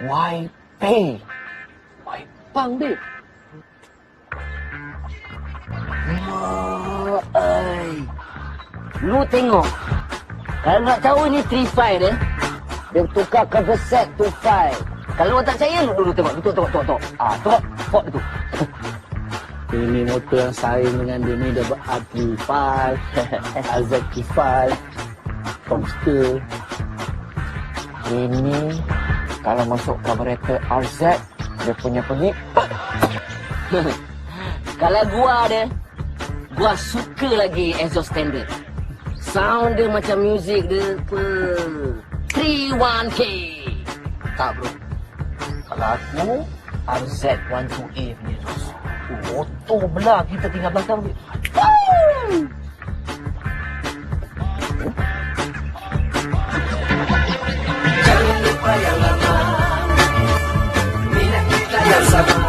Waipei. Waipang dia. Lu tengok. Kalau nak tahu ni 3-5 dia. Dia tukar cover set to 5. Kalau tak percaya, lu dulu tengok. Tengok. Tengok. Port tu. Ini motor yang saing dengan dia ni dia RT5, RZ5, Comster. Ini kalau masuk carburetor RZ, dia punya bunyi. Kalau gua suka lagi exhaust standard. Sound dia macam music dia 31K. Tak bro. Kalau aku, RZ12A punya tu. Motor belah kita tinggal belakang dia. Jangan lupa yang lama, minat kita yang sama.